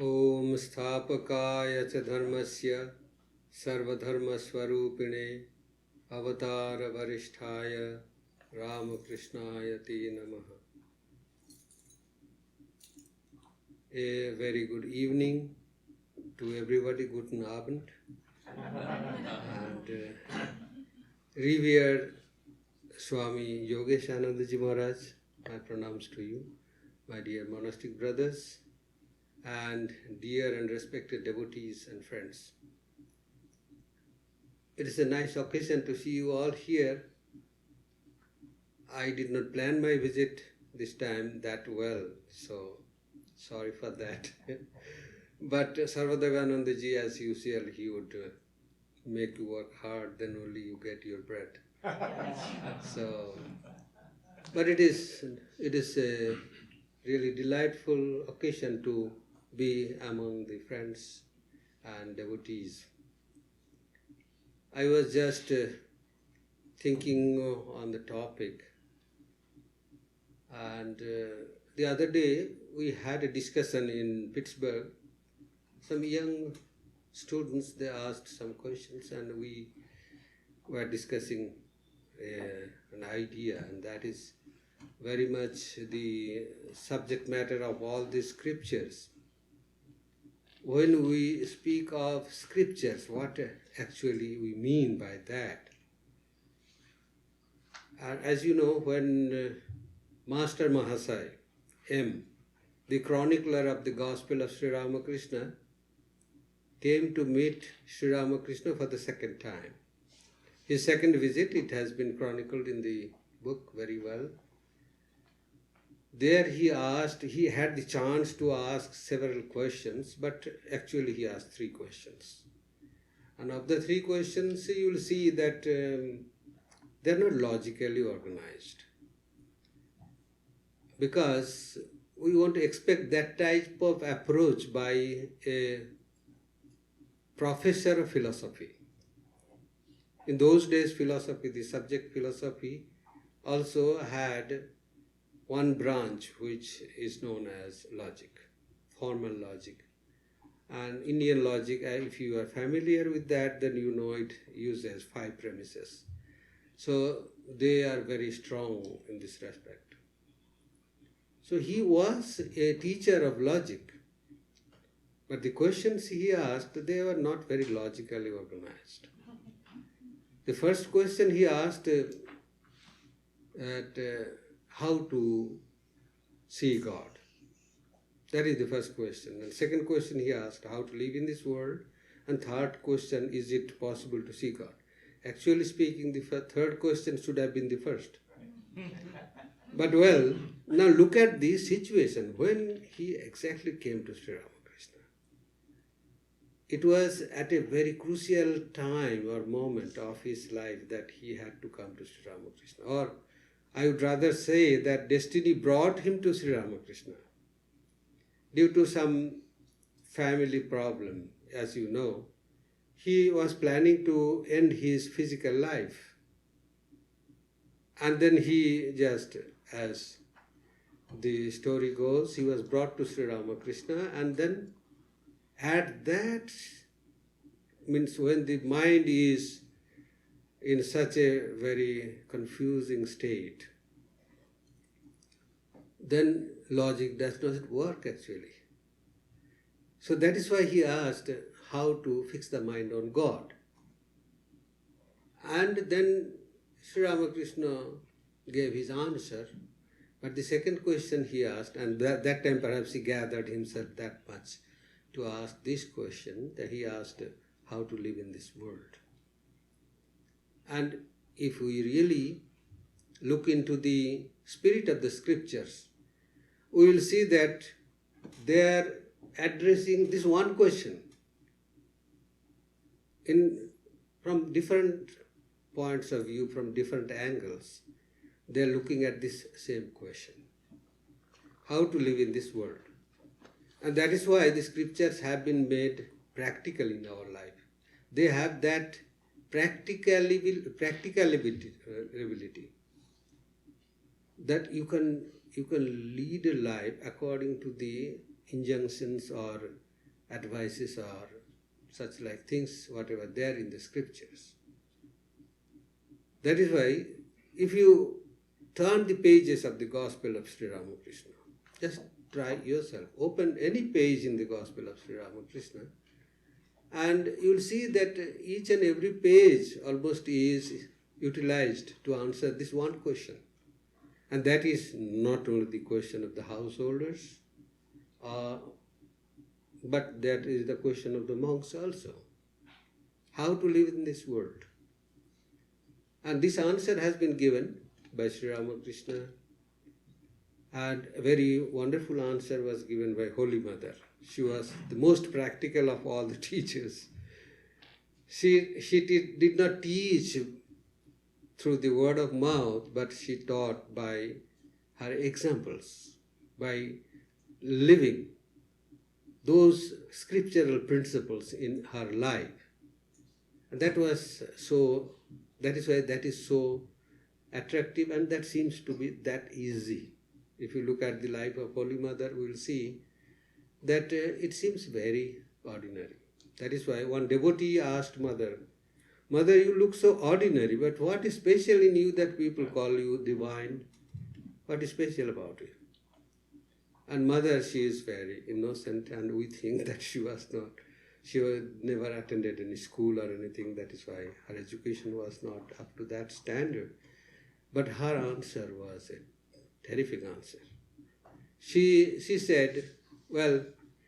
Om Sthapakaya cha dharmasya sarvadharmasvarupine avatara varisthaya Ramakrishnaya te namaha. A very good evening to everybody, guten Abend. And revered Swami Yogeshanandaji Maharaj, my pranams to you, my dear monastic brothers, and dear and respected devotees and friends. It is a nice occasion to see you all here. I did not plan my visit this time that well, so sorry for that. But Sarvadavanandaji, as usual, he would make you work hard, then only you get your bread. So, but it is a really delightful occasion to be among the friends and devotees. I was just thinking on the topic, and the other day we had a discussion in Pittsburgh. Some young students, they asked some questions, and we were discussing an idea, and that is very much the subject matter of all the scriptures. When we speak of scriptures, what actually we mean by that? And as you know, when Master Mahasaya M., the chronicler of the Gospel of Sri Ramakrishna, came to meet Sri Ramakrishna for the second time. His second visit, it has been chronicled in the book very well. There he had the chance to ask several questions, but actually he asked 3 questions. And of the 3 questions, you will see that they are not logically organized. Because we want to expect that type of approach by a professor of philosophy. In those days, philosophy, the subject philosophy, also had one branch which is known as logic, formal logic. And Indian logic, if you are familiar with that, then you know it uses 5 premises. So they are very strong in this respect. So he was a teacher of logic, but the questions he asked, they were not very logically organized. The first question he asked how to see God. That is the first question. And second question he asked, how to live in this world. And third question, is it possible to see God? Actually speaking, the third question should have been the first. But well, now look at the situation when he exactly came to Sri Ramakrishna. It was at a very crucial time or moment of his life that he had to come to Sri Ramakrishna. Or I would rather say that destiny brought him to Sri Ramakrishna. Due to some family problem, as you know, he was planning to end his physical life. And then he just, as the story goes, he was brought to Sri Ramakrishna, and then at that, means when the mind is in such a very confusing state, then logic does not work actually. So that is why he asked how to fix the mind on God. And then Sri Ramakrishna gave his answer. But the second question he asked, and that time perhaps he gathered himself that much to ask this question, that he asked how to live in this world. And if we really look into the spirit of the scriptures, we will see that they are addressing this one question from different points of view, from different angles. They are looking at this same question: how to live in this world. And that is why the scriptures have been made practical in our life. They have that practicability, that you can lead a life according to the injunctions or advices or such like things, whatever there in the scriptures. That is why, if you turn the pages of the Gospel of Sri Ramakrishna, just try yourself, open any page in the Gospel of Sri Ramakrishna, and you will see that each and every page almost is utilized to answer this one question. And that is not only the question of the householders, but that is the question of the monks also. How to live in this world. And this answer has been given by Sri Ramakrishna, and a very wonderful answer was given by Holy Mother. She was the most practical of all the teachers. She did not teach through the word of mouth, but she taught by her examples, by living those scriptural principles in her life. And that is why that is so attractive, and that seems to be that easy. If you look at the life of Holy Mother, we will see that it seems very ordinary. That is why one devotee asked Mother, "Mother, you look so ordinary, but what is special in you that people call you divine? What is special about it?" And Mother, she is very innocent, and we think that she never attended any school or anything. That is why her education was not up to that standard. But her answer was a terrific answer. She said, "Well,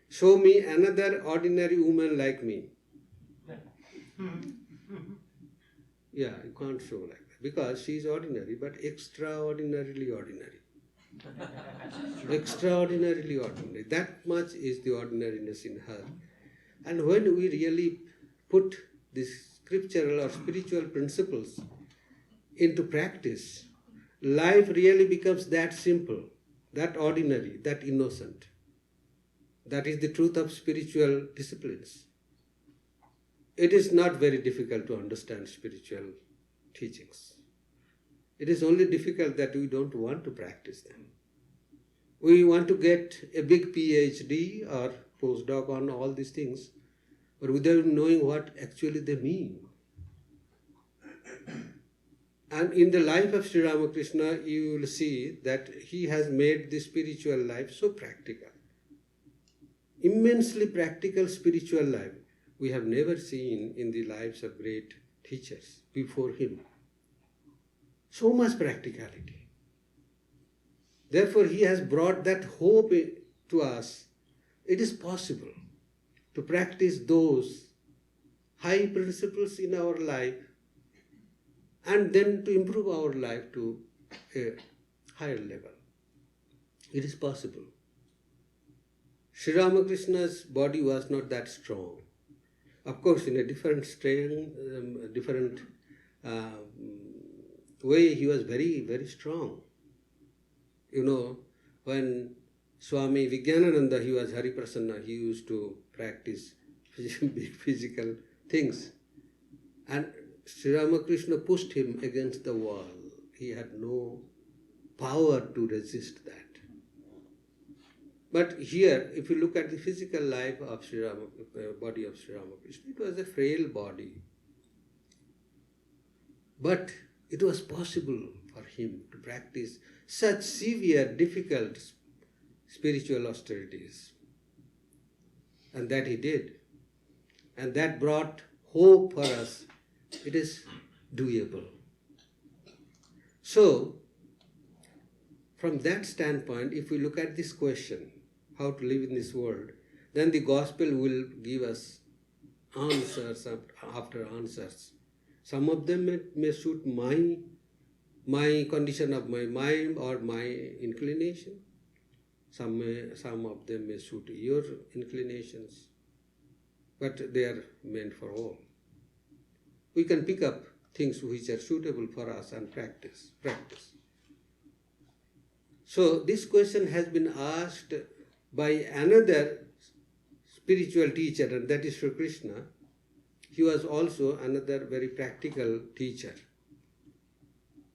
show me another ordinary woman like me." Yeah, you can't show like that, because she is ordinary, but extraordinarily ordinary. Extraordinarily ordinary. That much is the ordinariness in her. And when we really put these scriptural or spiritual principles into practice, life really becomes that simple, that ordinary, that innocent. That is the truth of spiritual disciplines. It is not very difficult to understand spiritual teachings. It is only difficult that we don't want to practice them. We want to get a big PhD or postdoc on all these things, but without knowing what actually they mean. And in the life of Sri Ramakrishna, you will see that he has made the spiritual life so practical. Immensely practical spiritual life we have never seen in the lives of great teachers before him. So much practicality. Therefore, he has brought that hope to us. It is possible to practice those high principles in our life and then to improve our life to a higher level. It is possible. Sri Ramakrishna's body was not that strong. Of course, in a different way, he was very, very strong. You know, when Swami Vijnanananda, he was Hariprasanna, he used to practice big physical things. And Sri Ramakrishna pushed him against the wall. He had no power to resist that. But here, if you look at the physical life of body of Sri Ramakrishna, it was a frail body. But it was possible for him to practice such severe, difficult spiritual austerities. And that he did. And that brought hope for us. It is doable. So, from that standpoint, if we look at this question, how to live in this world, then the gospel will give us answers after answers. Some of them may suit my condition of my mind or my inclination. Some of them may suit your inclinations. But they are meant for all. We can pick up things which are suitable for us and practice. So this question has been asked by another spiritual teacher, and that is Sri Krishna. He was also another very practical teacher.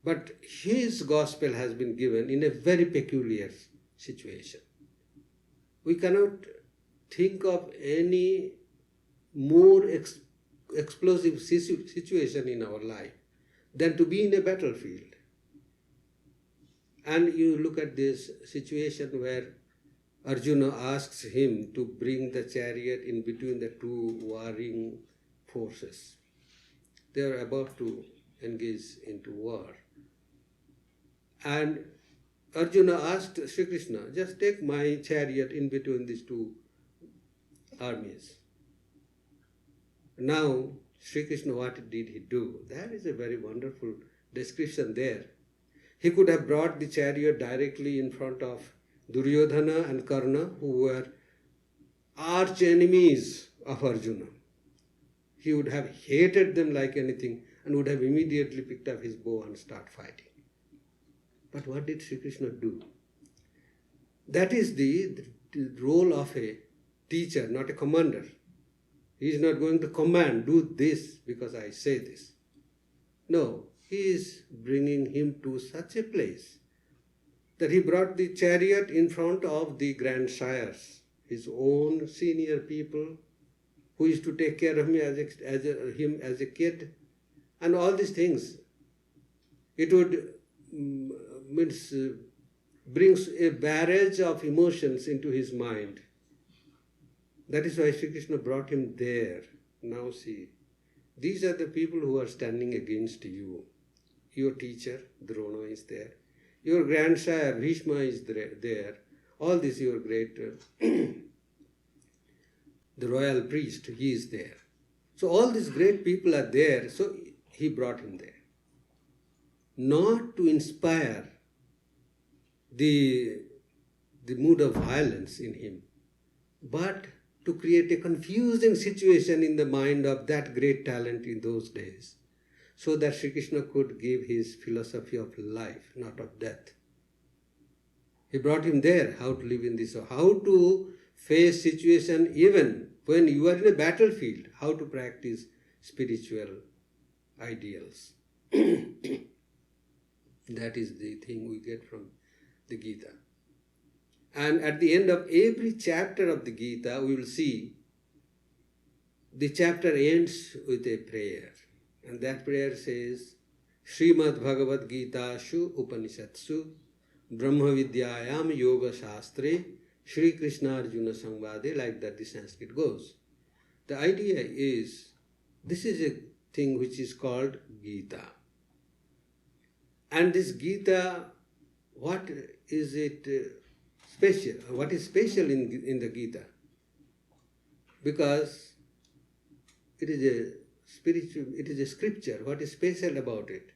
But his gospel has been given in a very peculiar situation. We cannot think of any more explosive situation in our life than to be in a battlefield. And you look at this situation where Arjuna asks him to bring the chariot in between the two warring forces. They are about to engage into war. And Arjuna asked Sri Krishna, just take my chariot in between these two armies. Now, Sri Krishna, what did he do? That is a very wonderful description there. He could have brought the chariot directly in front of Duryodhana and Karna, who were arch enemies of Arjuna. He would have hated them like anything and would have immediately picked up his bow and start fighting. But what did Sri Krishna do? That is the role of a teacher, not a commander. He is not going to command, do this because I say this. No, he is bringing him to such a place that he brought the chariot in front of the grandsires, his own senior people who used to take care of him as a kid, and all these things. It would brings a barrage of emotions into his mind. That is why Sri Krishna brought him there. Now see, these are the people who are standing against you. Your teacher, Drona, is there. Your grandsire, Bhishma, is there. All this, your great, the royal priest, he is there. So all these great people are there, so he brought him there. Not to inspire the mood of violence in him, but to create a confusing situation in the mind of that great talent in those days, so that Sri Krishna could give his philosophy of life, not of death. He brought him there, how to live in this, how to face situation even when you are in a battlefield, how to practice spiritual ideals. That is the thing we get from the Gita. And at the end of every chapter of the Gita, we will see the chapter ends with a prayer. And that prayer says, Srimad Bhagavad Gita Shu Upanishadsu Brahma Vidyayam Yoga Shastre Shri Krishna Arjuna Samvade, like that the Sanskrit goes. The idea is, this is a thing which is called Gita. And this Gita, what is it special? What is special in the Gita? Because it is a spiritual, it is a scripture. What is special about it?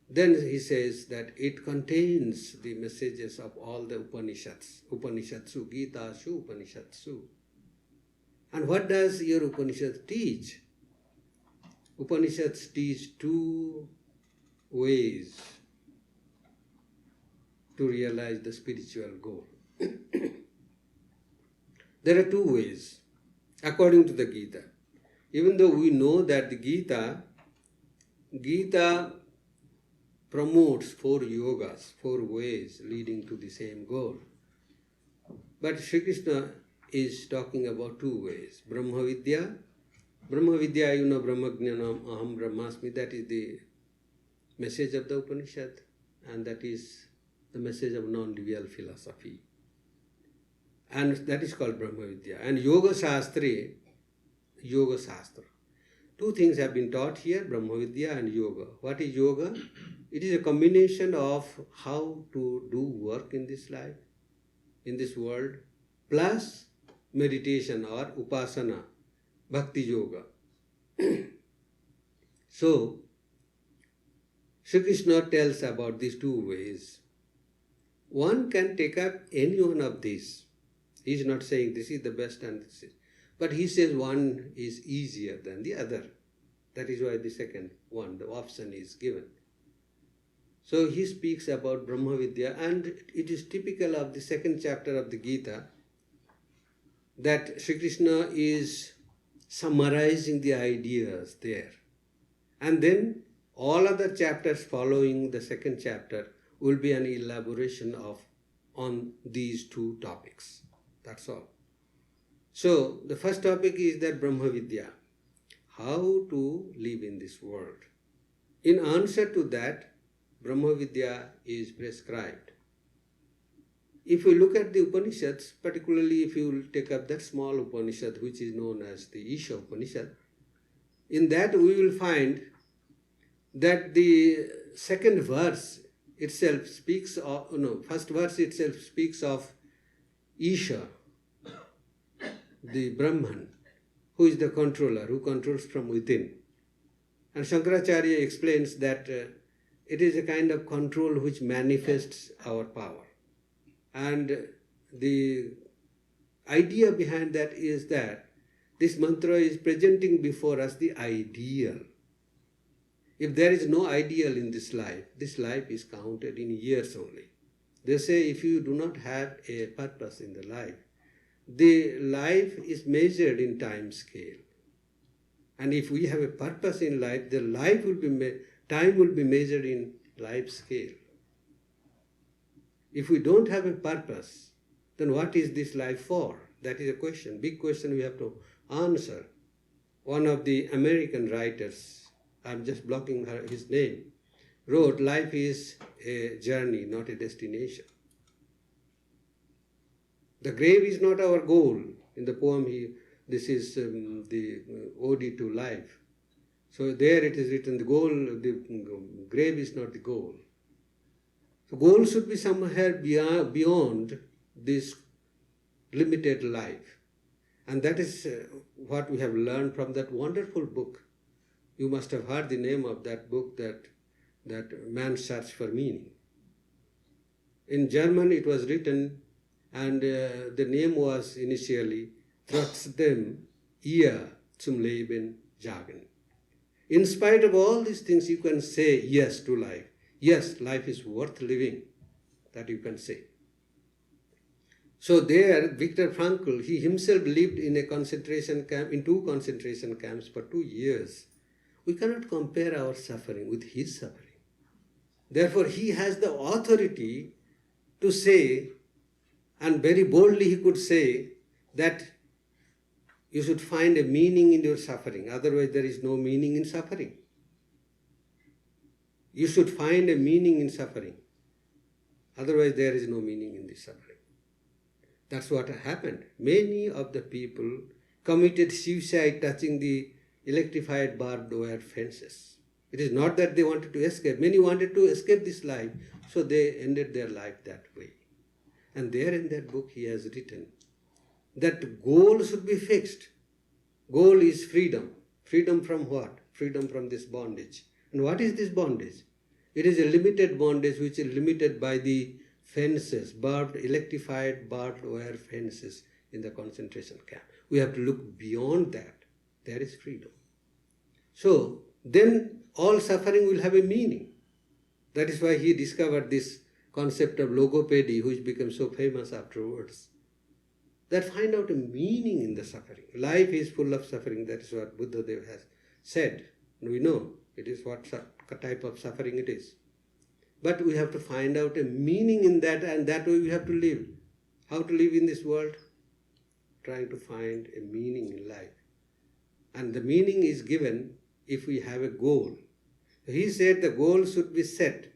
Then he says that it contains the messages of all the Upanishads. Upanishadsu, Gita Shu Upanishadsu. And what does your Upanishad teach? Upanishads teach two ways to realize the spiritual goal. There are two ways, according to the Gita. Even though we know that the Gita promotes 4 yogas, 4 ways leading to the same goal. But Sri Krishna is talking about 2 ways. Brahma Vidya, you know, Brahma Jnanam Aham Brahmasmi, that is the message of the Upanishad, and that is the message of non-dual philosophy. And that is called Brahma Vidya. And Yoga Shastra. 2 things have been taught here, Brahma Vidya and Yoga. What is Yoga? It is a combination of how to do work in this life, in this world, plus meditation or upasana, bhakti yoga. So, Sri Krishna tells about these 2 ways. One can take up any one of these. He is not saying this is the best and this is. But he says one is easier than the other. That is why the second one, the option is given. So he speaks about Brahma Vidya, and it is typical of the 2nd chapter of the Gita that Sri Krishna is summarizing the ideas there. And then all other chapters following the 2nd chapter will be an elaboration on these 2 topics. That's all. So the first topic is that Brahma Vidya, how to live in this world. In answer to that, Brahma Vidya is prescribed. If we look at the Upanishads, particularly if you take up that small Upanishad which is known as the Isha Upanishad, in that we will find that the second verse itself speaks of, first verse itself speaks of Isha, the Brahman, who is the controller, who controls from within. And Shankaracharya explains that it is a kind of control which manifests our power. And the idea behind that is that this mantra is presenting before us the ideal. If there is no ideal in this life is counted in years only. They say if you do not have a purpose in the life is measured in time scale. And if we have a purpose in life, time will be measured in life scale. If we don't have a purpose, then what is this life for? That is a question, big question we have to answer. One of the American writers, I'm just blocking his name, wrote, life is a journey, not a destination. The grave is not our goal. In the poem, this is the ode to life. So there it is written, the grave is not the goal. So goal should be somewhere beyond this limited life. And that is what we have learned from that wonderful book. You must have heard the name of that book, that Man's Search for Meaning. In German it was written, and the name was initially Trotzdem ihr zum Leben jagen. In spite of all these things, you can say yes to life. Yes, life is worth living. That you can say. So there, Viktor Frankl, he himself lived in a concentration camp, in 2 concentration camps for 2 years. We cannot compare our suffering with his suffering. Therefore, he has the authority to say, and very boldly he could say, that you should find a meaning in your suffering. Otherwise, there is no meaning in suffering. You should find a meaning in suffering. Otherwise, there is no meaning in this suffering. That's what happened. Many of the people committed suicide touching the electrified barbed wire fences. It is not that they wanted to escape. Many wanted to escape this life, so they ended their life that way. And there in that book he has written that goal should be fixed. Goal is freedom. Freedom from what? Freedom from this bondage. And what is this bondage? It is a limited bondage which is limited by the fences, electrified barbed wire fences in the concentration camp. We have to look beyond that. There is freedom. So then all suffering will have a meaning. That is why he discovered this concept of logopedy, which became so famous afterwards. That find out a meaning in the suffering. Life is full of suffering. That is what Buddhadev has said. And we know it is what type of suffering it is. But we have to find out a meaning in that, and that way we have to live. How to live in this world? Trying to find a meaning in life. And the meaning is given if we have a goal. He said the goal should be set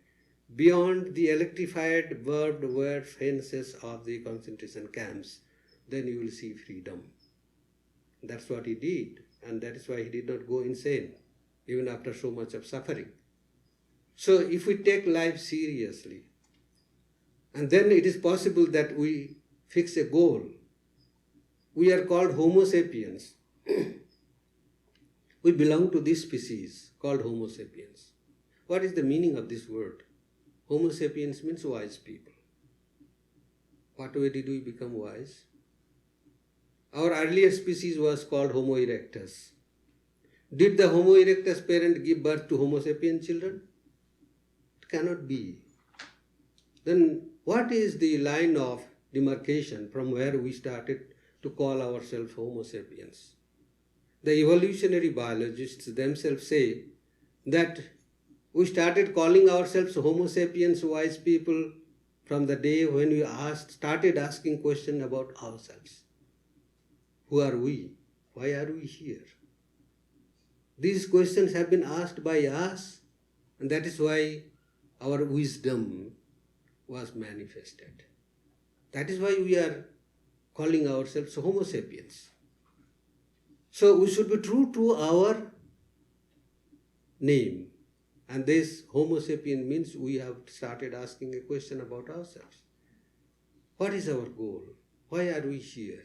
beyond the electrified barbed wire fences of the concentration camps. Then you will see freedom. That's what he did. And that is why he did not go insane, even after so much of suffering. So if we take life seriously, and then it is possible that we fix a goal. We are called Homo sapiens. We belong to this species called Homo sapiens. What is the meaning of this word? Homo sapiens means wise people. What way did we become wise? Our earlier species was called Homo erectus. Did the Homo erectus parent give birth to Homo sapien children? It cannot be. Then what is the line of demarcation from where we started to call ourselves Homo sapiens? The evolutionary biologists themselves say that we started calling ourselves Homo sapiens, wise people, from the day when we started asking questions about ourselves. Who are we? Why are we here? These questions have been asked by us, and that is why our wisdom was manifested. That is why we are calling ourselves Homo sapiens. So we should be true to our name. And this Homo sapien means we have started asking a question about ourselves. What is our goal? Why are we here?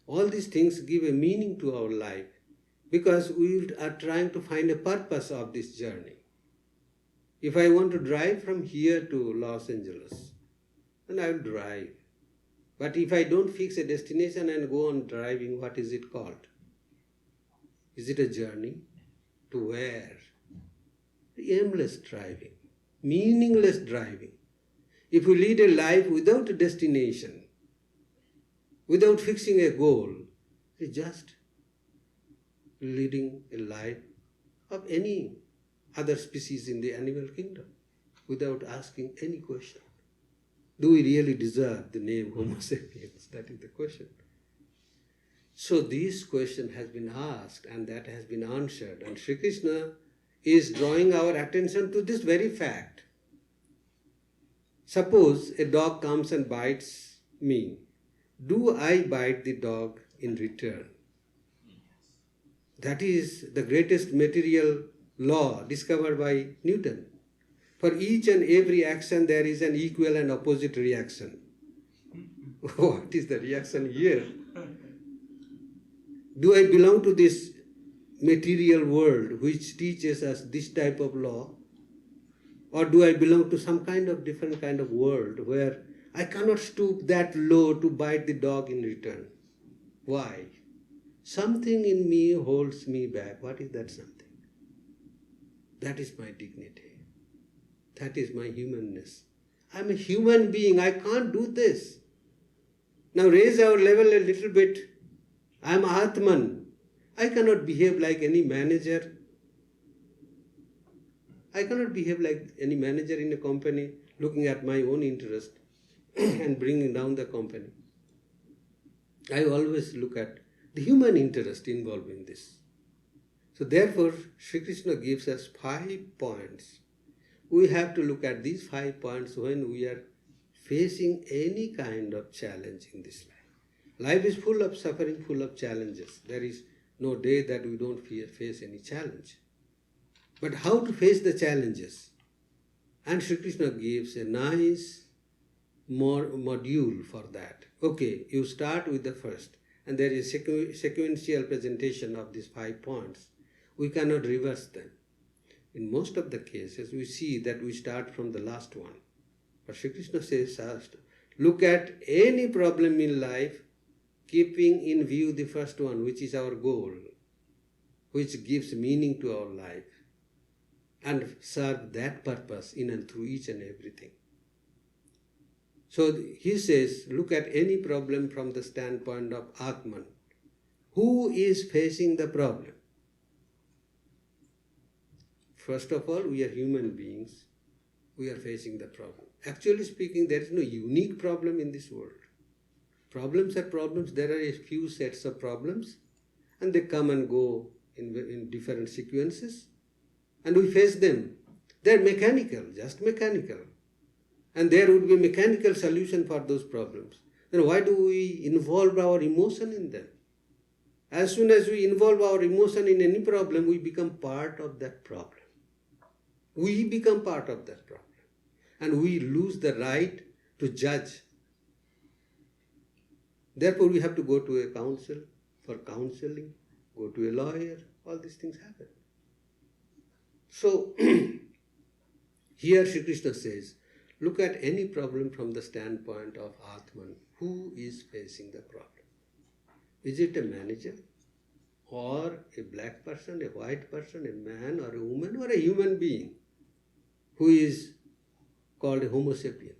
All these things give a meaning to our life because we are trying to find a purpose of this journey. If I want to drive from here to Los Angeles, then I will drive. But if I don't fix a destination and go on driving, what is it called? Is it a journey? To where? Aimless driving, meaningless driving. If we lead a life without a destination, without fixing a goal, it's just leading a life of any other species in the animal kingdom without asking any question. Do we really deserve the name Homo sapiens? That is the question. So this question has been asked and that has been answered, and Sri Krishna is drawing our attention to this very fact. Suppose a dog comes and bites me. Do I bite the dog in return? That is the greatest material law discovered by Newton. For each and every action there is an equal and opposite reaction. What is the reaction here? Do I belong to this material world which teaches us this type of law? Or do I belong to some kind of different kind of world where I cannot stoop that low to bite the dog in return? Why? Something in me holds me back. What is that something? That is my dignity. That is my humanness. I'm a human being. I can't do this. Now raise our level a little bit. I'm Atman. I cannot behave like any manager. I cannot behave like any manager in a company looking at my own interest and bringing down the company. I always look at the human interest involved in this. So therefore, Sri Krishna gives us 5 points. We have to look at these 5 points when we are facing any kind of challenge in this life. Life is full of suffering, full of challenges. There is no day that we don't face any challenge. But how to face the challenges? And Sri Krishna gives a nice module for that. Okay, you start with the first, and there is sequential presentation of these 5 points. We cannot reverse them. In most of the cases, we see that we start from the last one. But Sri Krishna says, look at any problem in life, keeping in view the first one, which is our goal, which gives meaning to our life, and serve that purpose in and through each and everything. So he says, look at any problem from the standpoint of Atman. Who is facing the problem? First of all, we are human beings. We are facing the problem. Actually speaking, there is no unique problem in this world. Problems are problems. There are a few sets of problems, and they come and go in different sequences, and we face them. They are mechanical, just mechanical. And there would be a mechanical solution for those problems. Then why do we involve our emotion in them? As soon as we involve our emotion in any problem, we become part of that problem. We become part of that problem. And we lose the right to judge. Therefore, we have to go to a counsel for counseling, go to a lawyer. All these things happen. So, here Sri Krishna says, look at any problem from the standpoint of Atman. Who is facing the problem? Is it a manager? Or a black person, a white person, a man or a woman, or a human being who is called a Homo sapien?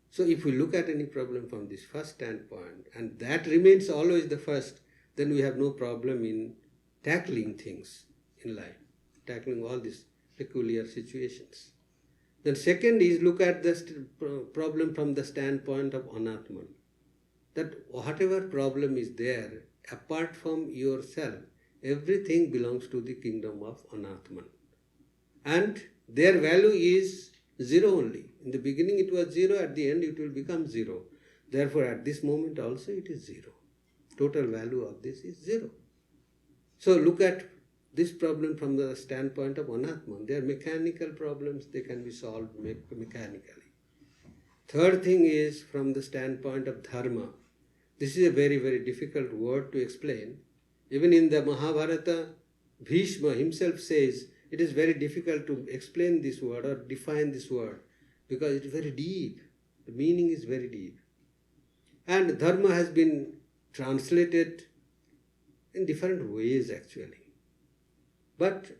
So if we look at any problem from this first standpoint, and that remains always the first, then we have no problem in tackling things in life, tackling all these peculiar situations. Then second is look at the problem from the standpoint of Anatman. that whatever problem is there, apart from yourself, everything belongs to the kingdom of Anatman. And their value is zero only. In the beginning it was zero, at the end it will become zero. Therefore at this moment also it is zero. Total value of this is zero. So look at this problem from the standpoint of Anatman. They are mechanical problems, they can be solved mechanically. Third thing is from the standpoint of dharma. This is a very, very difficult word to explain. Even in the Mahabharata, Bhishma himself says it is very difficult to explain this word or define this word because it is very deep. The meaning is very deep. And dharma has been translated in different ways actually. But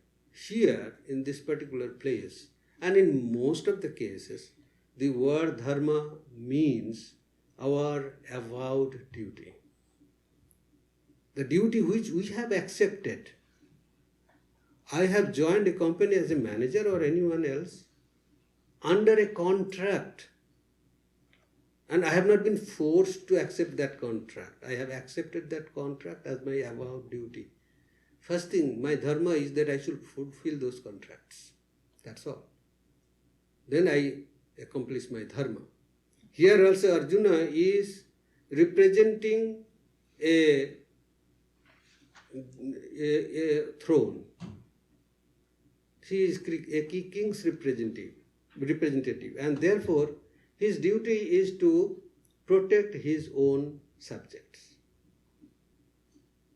here in this particular place, and in most of the cases, the word dharma means our avowed duty. The duty which we have accepted. I have joined a company as a manager or anyone else under a contract, and I have not been forced to accept that contract. I have accepted that contract as my avowed duty. First thing, my dharma is that I should fulfill those contracts. That's all. Then I accomplish my dharma. Here also Arjuna is representing a throne. He is a king's representative, and therefore his duty is to protect his own subjects.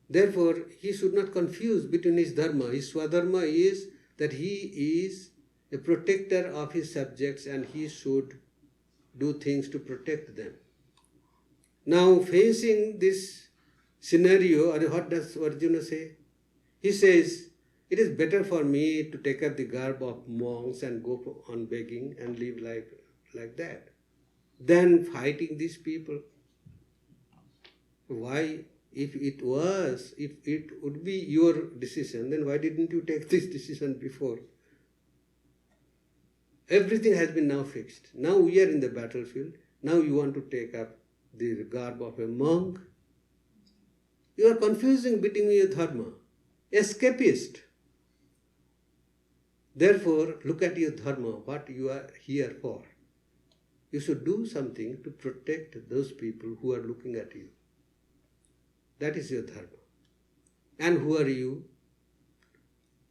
Therefore, he should not confuse between his dharma. His swadharma is that he is a protector of his subjects and he should do things to protect them. Now, facing this scenario, what does Arjuna say? He says, it is better for me to take up the garb of monks and go on begging and live like that than fighting these people. Why? If it would be your decision, then why didn't you take this decision before? Everything has been now fixed. Now we are in the battlefield. Now you want to take up the garb of a monk. You are confusing between your dharma. Escapist. Therefore, look at your dharma, what you are here for. You should do something to protect those people who are looking at you. That is your dharma. And who are you?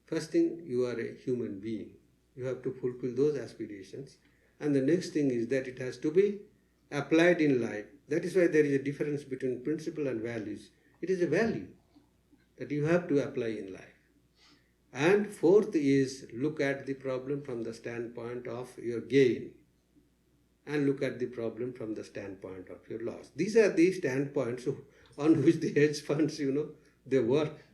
First thing, you are a human being. You have to fulfill those aspirations. And the next thing is that it has to be applied in life. That is why there is a difference between principle and values. It is a value that you have to apply in life. And fourth is look at the problem from the standpoint of your gain and look at the problem from the standpoint of your loss. These are the standpoints on which the hedge funds, they work.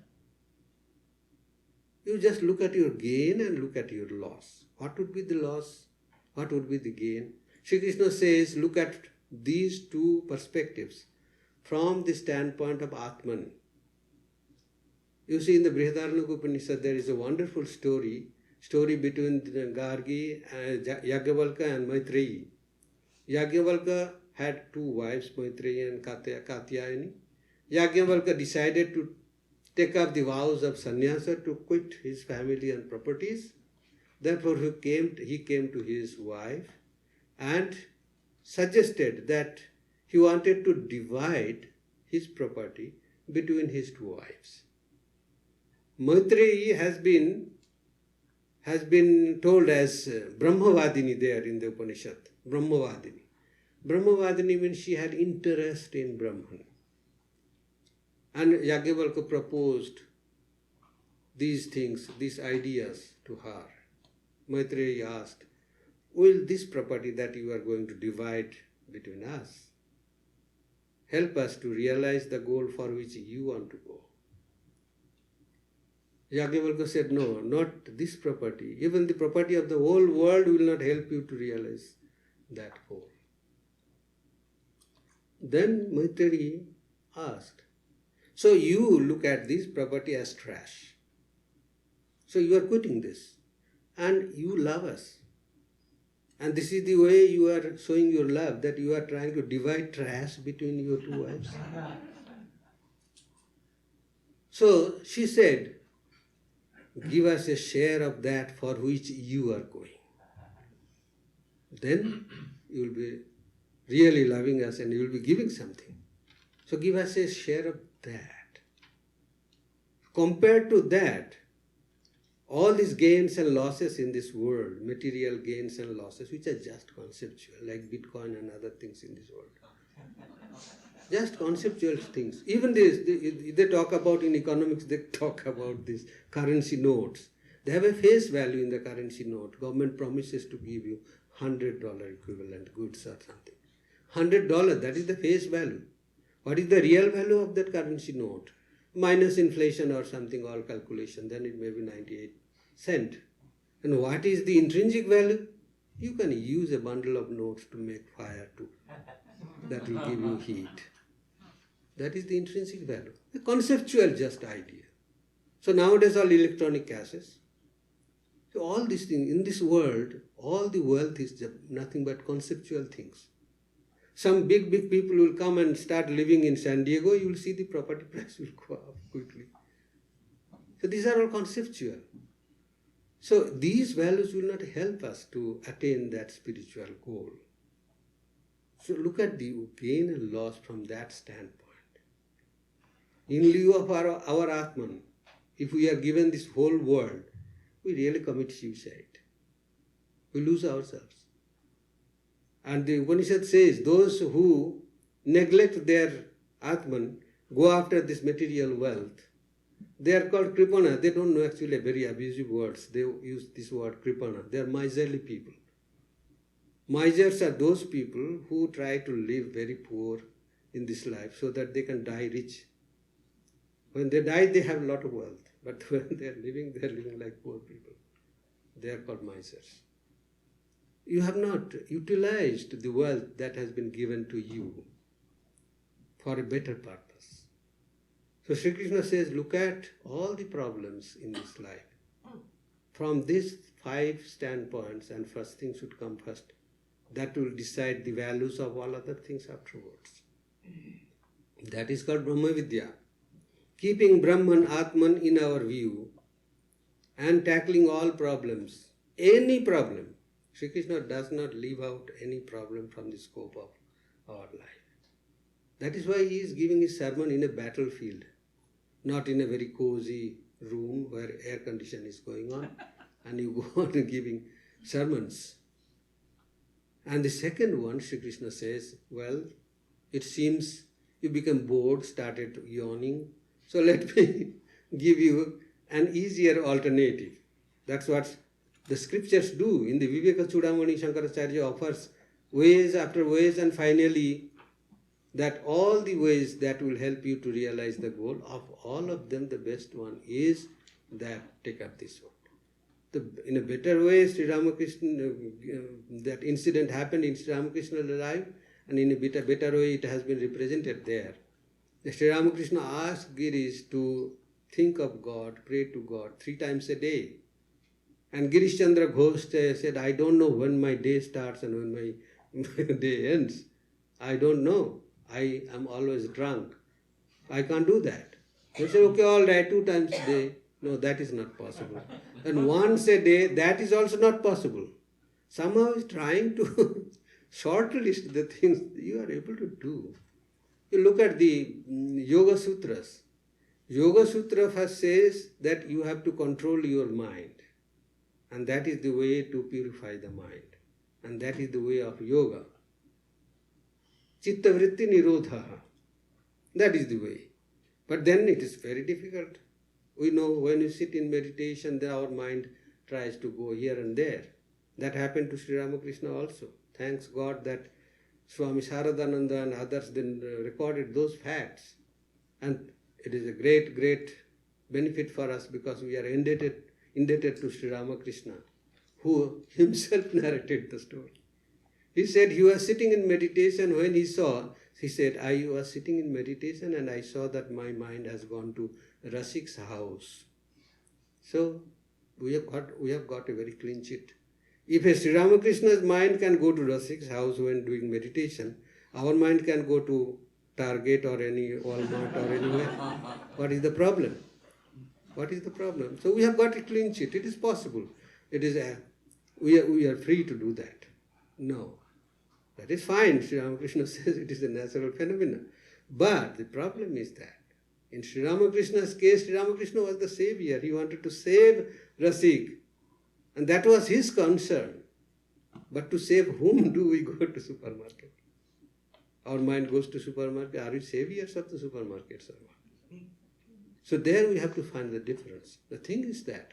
You just look at your gain and look at your loss. What would be the loss? What would be the gain? Shri Krishna says, look at these two perspectives from the standpoint of Atman. You see, in the Brihadaranyaka Upanishad, there is a wonderful story between Gargi, Yajnavalkya and Maitreyi. Yajnavalkya had two wives, Maitreyi and Katyayani. Yajnavalkya decided to take up the vows of sannyasa to quit his family and properties. Therefore, he came to his wife and suggested that he wanted to divide his property between his two wives. Maitreyi has been told as Brahmavadini there in the Upanishad. Brahmavadini. Brahmavadini means she had interest in Brahman. And Yajnavalkya proposed these things, these ideas to her. Maitreyi asked, will this property that you are going to divide between us help us to realize the goal for which you want to go? Yajnavalkya said, no, not this property. Even the property of the whole world will not help you to realize that goal. Then Maitreyi asked, so you look at this property as trash. So you are quitting this. And you love us. And this is the way you are showing your love, that you are trying to divide trash between your two wives. So she said, give us a share of that for which you are going. Then you will be really loving us and you will be giving something. So give us a share of that. Compared to that, all these gains and losses in this world, material gains and losses, which are just conceptual, like Bitcoin and other things in this world. Just conceptual things. Even this, they talk about in economics, they talk about these currency notes. They have a face value in the currency note. Government promises to give you $100 equivalent goods or something. $100, that is the face value. What is the real value of that currency note? Minus inflation or something, all calculation, then it may be 98 cents. And what is the intrinsic value? You can use a bundle of notes to make fire too. That will give you heat. That is the intrinsic value. The conceptual just idea. So nowadays all electronic caches. So all these things, in this world, all the wealth is just nothing but conceptual things. Some big people will come and start living in San Diego, you will see the property price will go up quickly. So these are all conceptual. So these values will not help us to attain that spiritual goal. So look at the gain and loss from that standpoint. In lieu of our Atman, if we are given this whole world, we really commit suicide. We lose ourselves. And the Upanishad says, those who neglect their Atman, go after this material wealth, they are called Kripana. They don't know actually very abusive words. They use this word Kripana. They are miserly people. Misers are those people who try to live very poor in this life so that they can die rich. When they die, they have a lot of wealth. But when they are living like poor people. They are called misers. You have not utilized the wealth that has been given to you for a better purpose. So Sri Krishna says, look at all the problems in this life. From these 5 standpoints, and first thing should come first. That will decide the values of all other things afterwards. That is called Brahma Vidya. Keeping Brahman, Atman in our view and tackling all problems, any problem. Sri Krishna does not leave out any problem from the scope of our life. That is why he is giving his sermon in a battlefield, not in a very cozy room where air condition is going on and you go on giving sermons. And the second one, Sri Krishna says, well, it seems you become bored, started yawning, so let me give you an easier alternative. That's what the scriptures do. In the Viveka Chudamani, Shankaracharya offers ways after ways, and finally that all the ways that will help you to realize the goal, of all of them the best one is that take up this one. In a better way, Sri Ramakrishna, that incident happened in Sri Ramakrishna's life, and in a better way it has been represented there. Sri Ramakrishna asked Girish to think of God, pray to God 3 times a day. And Girish Chandra Ghosh said, I don't know when my day starts and when my day ends. I don't know. I am always drunk. I can't do that. They said, okay, all right, 2 times a day. No, that is not possible. And once a day, that is also not possible. Somehow is trying to shortlist the things you are able to do. You look at the Yoga Sutras. Yoga Sutra first says that you have to control your mind. And that is the way to purify the mind. And that is the way of yoga. Chitta vritti nirodha. That is the way. But then it is very difficult. We know when you sit in meditation, then our mind tries to go here and there. That happened to Sri Ramakrishna also. Thanks God that Swami Sharadananda and others then recorded those facts. And it is a great, great benefit for us because we are indebted to Sri Ramakrishna, who himself narrated the story. He said he was sitting in meditation when he said, I was sitting in meditation and I saw that my mind has gone to Rasik's house. So we have got a very clean sheet. If a Sri Ramakrishna's mind can go to Rasik's house when doing meditation, our mind can go to Target or any Walmart or anywhere. What is the problem? What is the problem? So we have got a clean sheet. It is possible. It is we are free to do that. No. That is fine. Sri Ramakrishna says it is a natural phenomenon. But the problem is that in Sri Ramakrishna's case, Sri Ramakrishna was the savior. He wanted to save Rasik. And that was his concern. But to save whom do we go to supermarket? Our mind goes to supermarket. Are we saviors of the supermarkets or what? So there we have to find the difference. The thing is that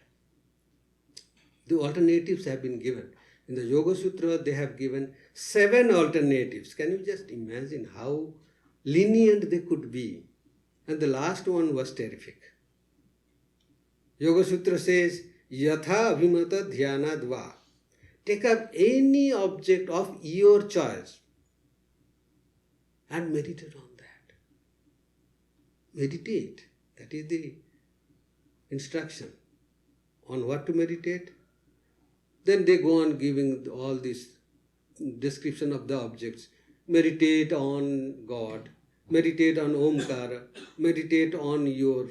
the alternatives have been given. In the Yoga Sutra, they have given 7 alternatives. Can you just imagine how lenient they could be? And the last one was terrific. Yoga Sutra says, Yatha Abhimata Dhyana Dva. Take up any object of your choice and meditate on that. Meditate. That is the instruction. On what to meditate? Then they go on giving all this description of the objects. Meditate on God. Meditate on Omkara. Meditate on your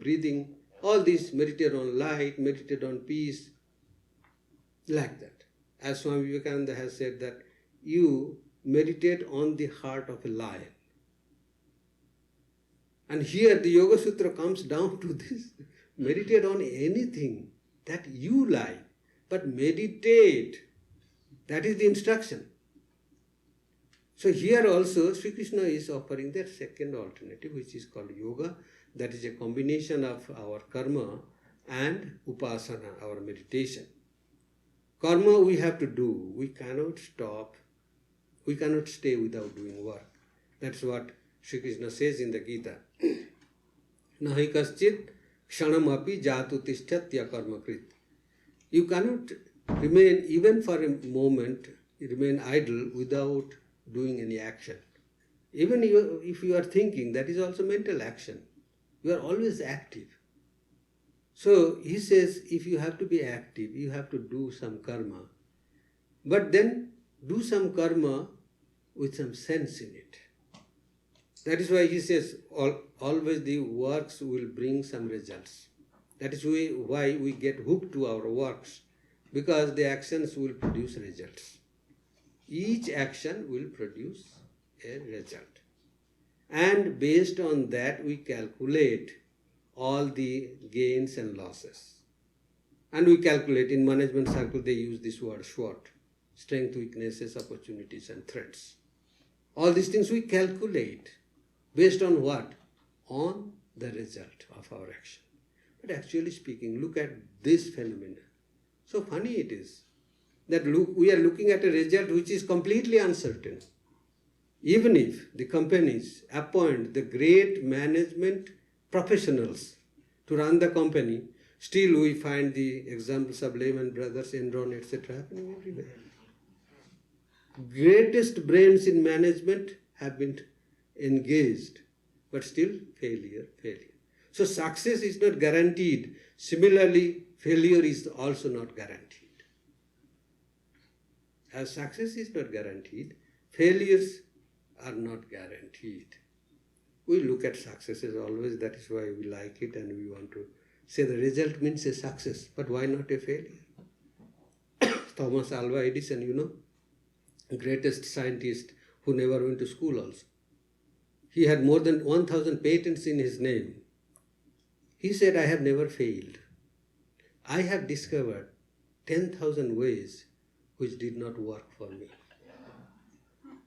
breathing. All this, meditate on light, meditate on peace. Like that. As Swami Vivekananda has said that you meditate on the heart of a lion. And here the Yoga Sutra comes down to this. Meditate on anything that you like. But meditate. That is the instruction. So here also Sri Krishna is offering their second alternative, which is called yoga. That is a combination of our karma and upasana, our meditation. Karma we have to do. We cannot stop. We cannot stay without doing work. That's what Sri Krishna says in the Gita. Nahi kaschit kshanamapi jatu tishthatya karmakrit. You cannot remain, even for a moment, remain idle without doing any action. Even if you are thinking, that is also mental action. You are always active. So he says, if you have to be active, you have to do some karma. But then do some karma with some sense in it. That is why he says, always the works will bring some results. That is why we get hooked to our works, because the actions will produce results. Each action will produce a result. And based on that, we calculate all the gains and losses. And we calculate, in management circle, they use this word SWOT, strength, weaknesses, opportunities, and threats. All these things we calculate based on what? On the result of our action. But actually speaking, look at this phenomenon. So funny it is that we are looking at a result which is completely uncertain. Even if the companies appoint the great management professionals to run the company, still we find the examples of Lehman Brothers, Enron, etc. happening everywhere. Greatest brains in management have been engaged, but still failure. So success is not guaranteed. Similarly, failure is also not guaranteed. As success is not guaranteed, failures are not guaranteed. We look at successes always, that is why we like it and we want to say the result means a success, but why not a failure? Thomas Alva Edison, greatest scientist who never went to school also. He had more than 1,000 patents in his name. He said, I have never failed. I have discovered 10,000 ways which did not work for me.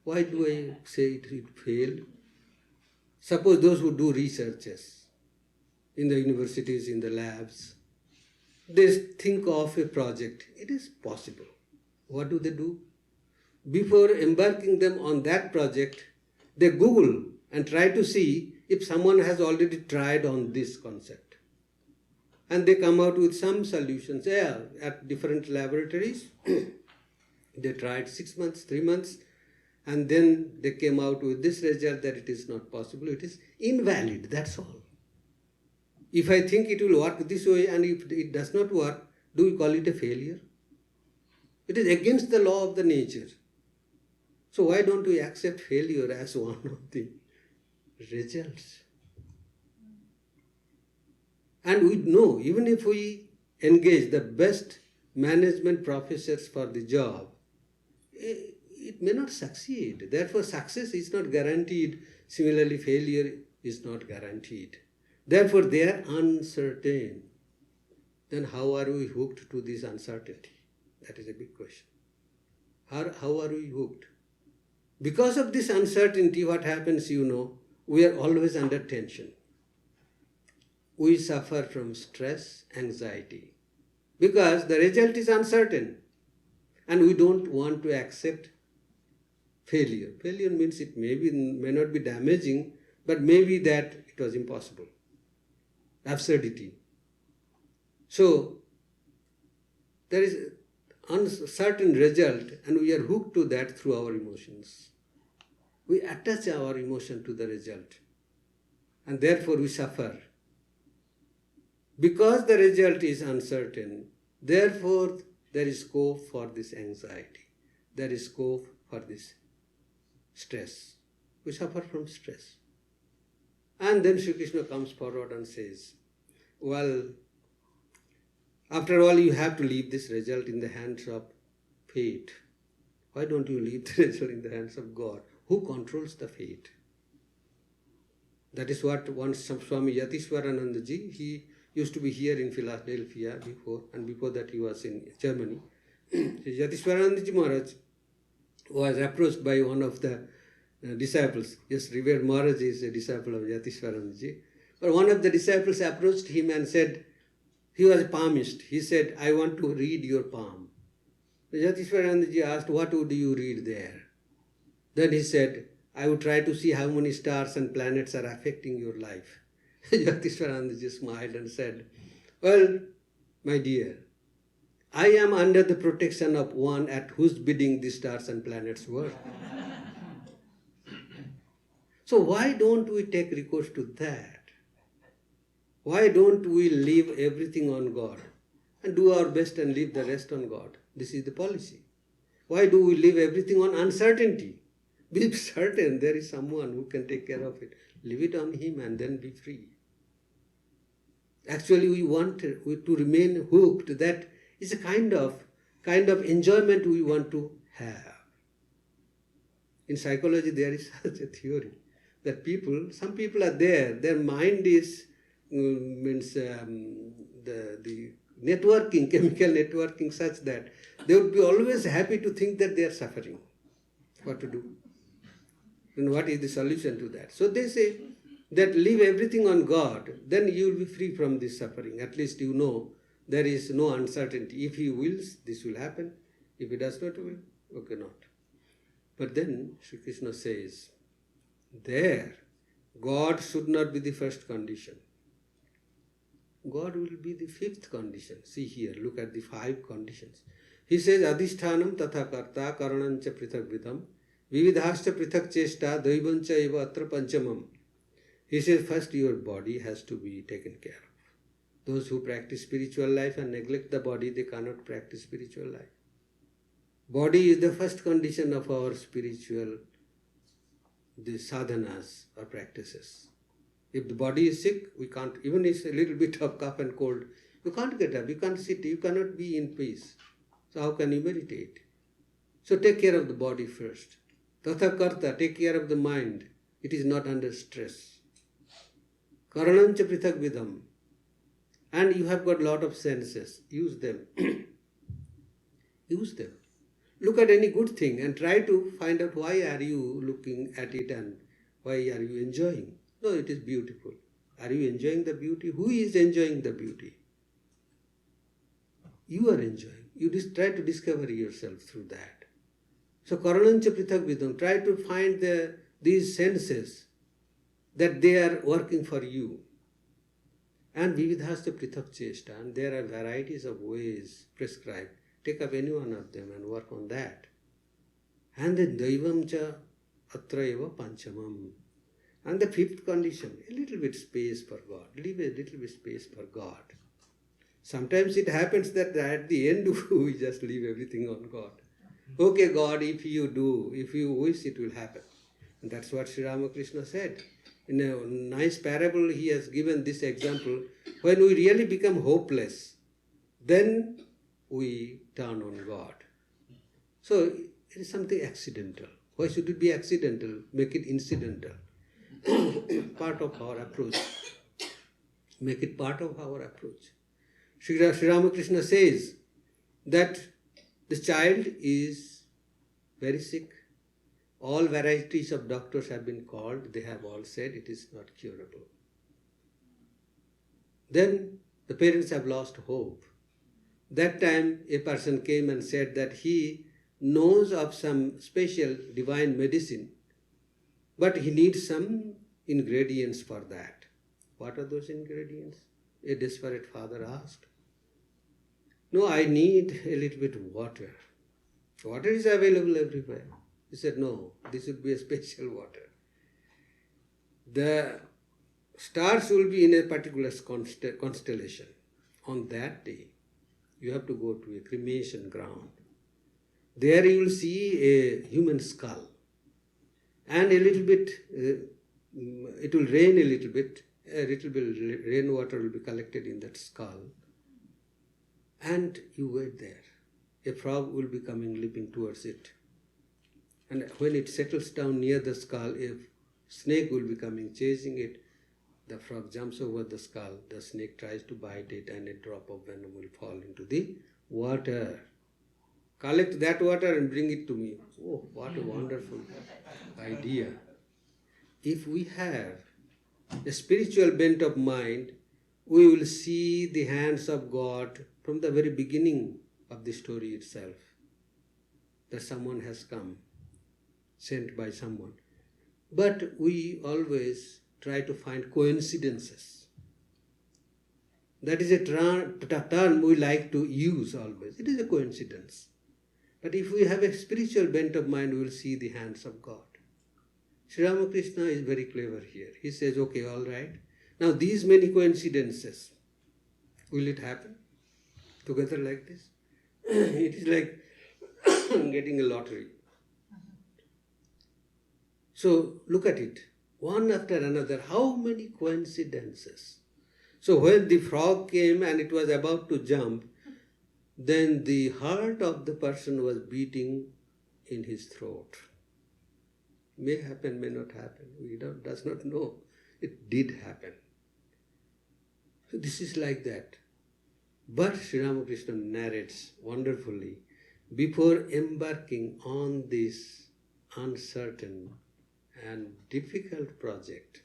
Why do I say it failed? Suppose those who do researches in the universities, in the labs, they think of a project. It is possible. What do? Before embarking them on that project, they Google and try to see if someone has already tried on this concept. And they come out with some solutions. At different laboratories, they tried 6 months, 3 months, and then they came out with this result that it is not possible, it is invalid, that's all. If I think it will work this way and if it does not work, do we call it a failure? It is against the law of the nature. So why don't we accept failure as one of the results? And we know, even if we engage the best management professors for the job, it may not succeed. Therefore, success is not guaranteed. Similarly, failure is not guaranteed. Therefore, they are uncertain. Then how are we hooked to this uncertainty? That is a big question. How are we hooked? Because of this uncertainty, what happens, we are always under tension. We suffer from stress, anxiety, because the result is uncertain and we don't want to accept failure. Failure means it may not be damaging, but maybe that it was impossible. Absurdity. So, there is uncertain result and we are hooked to that through our emotions. We attach our emotion to the result and therefore we suffer. Because the result is uncertain, therefore there is scope for this anxiety. There is scope for this stress. We suffer from stress. And then Sri Krishna comes forward and says, well, after all, you have to leave this result in the hands of fate. Why don't you leave the result in the hands of God? Who controls the fate? That is what once Swami Yatishwaranandaji, he used to be here in Philadelphia before, and before that he was in Germany. Yatishwaranandaji Maharaj was approached by one of the disciples. Yes, revered Maharaj is a disciple of Yatishwaranandaji. But one of the disciples approached him and said, he was a palmist. He said, I want to read your palm. Yatishwaranandaji asked, what would you read there? Then he said, I would try to see how many stars and planets are affecting your life. Yatishwaranandaji smiled and said, well, my dear, I am under the protection of one at whose bidding the stars and planets work. So why don't we take recourse to that? Why don't we leave everything on God and do our best and leave the rest on God? This is the policy. Why do we leave everything on uncertainty? Be certain there is someone who can take care of it. Leave it on him and then be free. Actually, we want to remain hooked. That is a kind of enjoyment we want to have. In psychology, there is such a theory that some people are there, their mind is, the networking, chemical networking such that they would be always happy to think that they are suffering. What to do? And what is the solution to that? So they say that leave everything on God, then you will be free from this suffering. At least you know there is no uncertainty. If He wills, this will happen. If He does not will, okay, not. But then Sri Krishna says, there, God should not be the first condition. God will be the fifth condition. See here, look at the 5 conditions. He says, Adhishthanam tatha karta karanancha prithak vidham vividhascha prithak chesta daivancha eva atra panchamam. He says, first your body has to be taken care of. Those who practice spiritual life and neglect the body, they cannot practice spiritual life. Body is the first condition of our spiritual sadhanas or practices. If the body is sick, we can't, even if it's a little bit of cough and cold, you can't get up, you can't sit, you cannot be in peace. So how can you meditate? So take care of the body first. Tatha karta, take care of the mind. It is not under stress. Karanancha prithak vidham. And you have got a lot of senses. Use them. Use them. Look at any good thing and try to find out why are you looking at it and why are you enjoying. No, it is beautiful. Are you enjoying the beauty? Who is enjoying the beauty? You are enjoying. You just try to discover yourself through that. So, karanancha prithak vidham, try to find these senses that they are working for you. And vividhascha prithak chesta, and there are varieties of ways prescribed. Take up any one of them and work on that. And then daivam cha atra eva panchamam. And the 5th condition, a little bit space for God. Leave a little bit space for God. Sometimes it happens that at the end we just leave everything on God. Okay, God, if you wish, it will happen. And that's what Sri Ramakrishna said. In a nice parable, he has given this example. When we really become hopeless, then we turn on God. So it is something accidental. Why should it be accidental? Make it incidental. Part of our approach. Make it part of our approach. Sri Ramakrishna says that the child is very sick. All varieties of doctors have been called. They have all said it is not curable. Then the parents have lost hope. That time a person came and said that he knows of some special divine medicine, but he needs some ingredients for that. What are those ingredients? A desperate father asked. No, I need a little bit of water. Water is available everywhere. He said, no, this would be a special water. The stars will be in a particular constellation. On that day, you have to go to a cremation ground. There you will see a human skull. And a little bit, it will rain a little bit rainwater will be collected in that skull. And you wait there. A frog will be coming, leaping towards it. And when it settles down near the skull, a snake will be coming, chasing it. The frog jumps over the skull. The snake tries to bite it, and a drop of venom will fall into the water. Collect that water and bring it to me. Oh, what a wonderful idea. If we have a spiritual bent of mind, we will see the hands of God from the very beginning of the story itself. That someone has come, sent by someone. But we always try to find coincidences. That is a term we like to use always. It is a coincidence. But if we have a spiritual bent of mind, we will see the hands of God. Sri Ramakrishna is very clever here. He says, okay, all right. Now these many coincidences, will it happen together like this? It is like getting a lottery. So look at it, one after another, how many coincidences. So when the frog came and it was about to jump, then the heart of the person was beating in his throat. May happen, may not happen. We does not know. It did happen. So this is like that. But Sri Ramakrishna narrates wonderfully, before embarking on this uncertain and difficult project,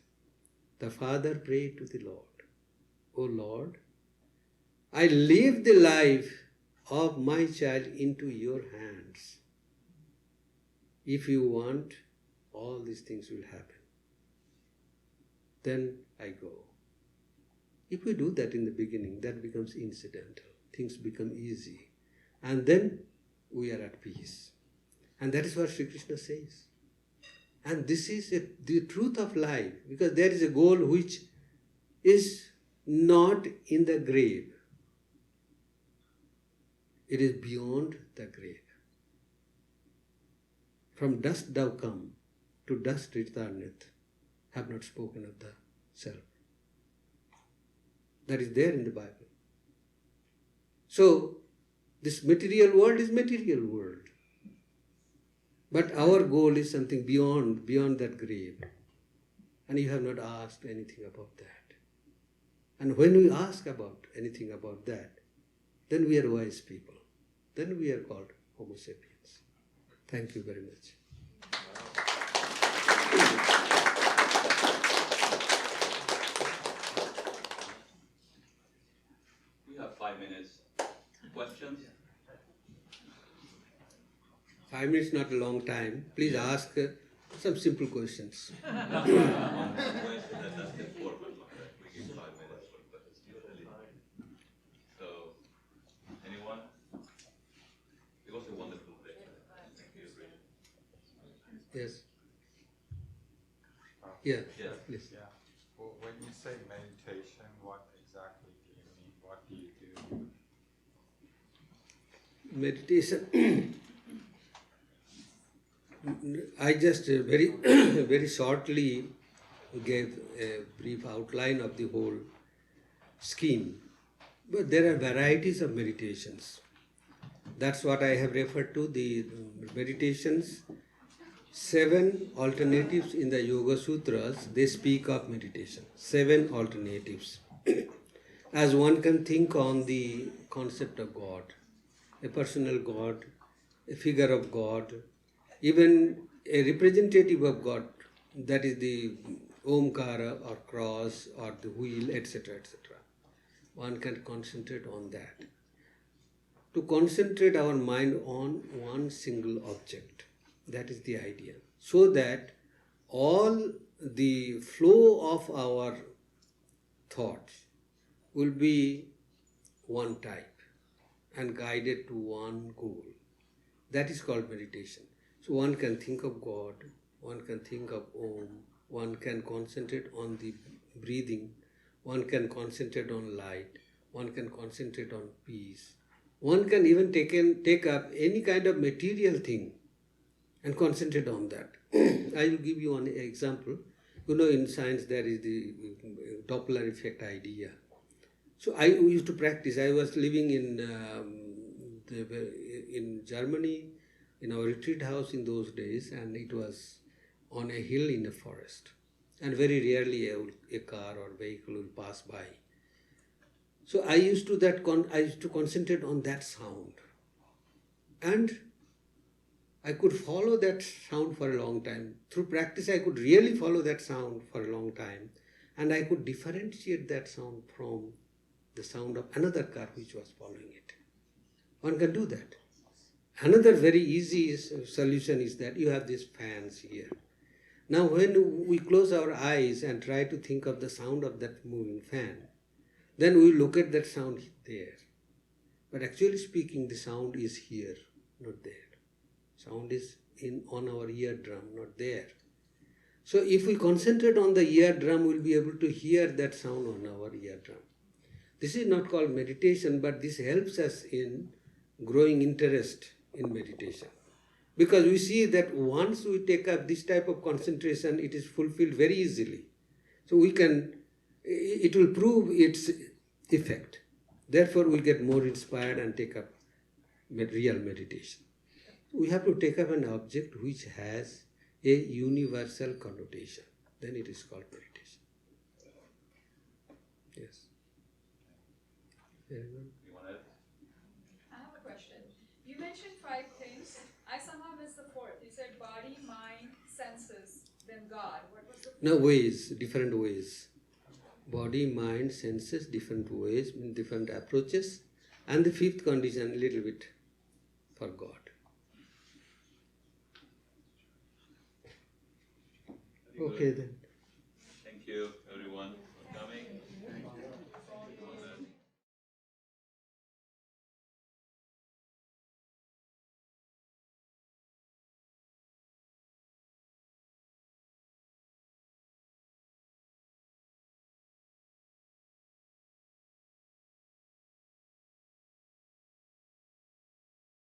the father prayed to the Lord, O Lord, I leave the life of my child into your hands. If you want, all these things will happen. Then I go. If we do that in the beginning, that becomes incidental. Things become easy. And then we are at peace. And that is what Sri Krishna says. And this is the truth of life, because there is a goal which is not in the grave. It is beyond the grave. From dust thou come, to dust returneth, have not spoken of the self. That is there in the Bible. So, this material world is material world. But our goal is something beyond that grave. And you have not asked anything about that. And when we ask about anything about that, then we are wise people. Then we are called Homo sapiens. Thank you very much. We have 5 minutes. Questions? 5 minutes not a long time. Please ask some simple questions. That's the format. We give 5 minutes for questions. So, anyone? It was a wonderful day. Thank you, Richard. Yes. Yeah. Yeah. Please. Yeah. Well, when you say meditation, what exactly do you mean What do you do? Meditation. I just very very shortly gave a brief outline of the whole scheme. But there are varieties of meditations. That's what I have referred to, the meditations. 7 alternatives in the Yoga Sutras, they speak of meditation. 7 alternatives. As one can think on the concept of God, a personal God, a figure of God, even a representative of God, that is the Omkara or cross or the wheel, etc., etc. One can concentrate on that. To concentrate our mind on one single object. That is the idea. So that all the flow of our thoughts will be one type and guided to one goal. That is called meditation. So one can think of God, one can think of Om, one can concentrate on the breathing, one can concentrate on light, one can concentrate on peace. One can even take up any kind of material thing and concentrate on that. I will give you an example. You know, in science there is the Doppler effect idea. So I used to practice. I was living in Germany, in our retreat house in those days, and it was on a hill in a forest. And very rarely a car or vehicle will pass by. So I used to concentrate on that sound, and I could follow that sound for a long time. Through practice, I could really follow that sound for a long time, and I could differentiate that sound from the sound of another car which was following it. One can do that. Another very easy solution is that you have these fans here. Now, when we close our eyes and try to think of the sound of that moving fan, then we look at that sound there. But actually speaking, the sound is here, not there. Sound is on our eardrum, not there. So if we concentrate on the eardrum, we'll be able to hear that sound on our eardrum. This is not called meditation, but this helps us in growing interest in meditation. Because we see that once we take up this type of concentration, it is fulfilled very easily. So it will prove its effect. Therefore, we get more inspired and take up real meditation. We have to take up an object which has a universal connotation. Then it is called meditation. Yes. Anyone? You want to? I have a question. You mentioned 5 things. I somehow missed the 4th. You said body, mind, senses, then God. What was the 4th? No, ways, different ways. Body, mind, senses, different ways, different approaches. And the 5th condition, a little bit for God. Very good. Okay then. Thank you.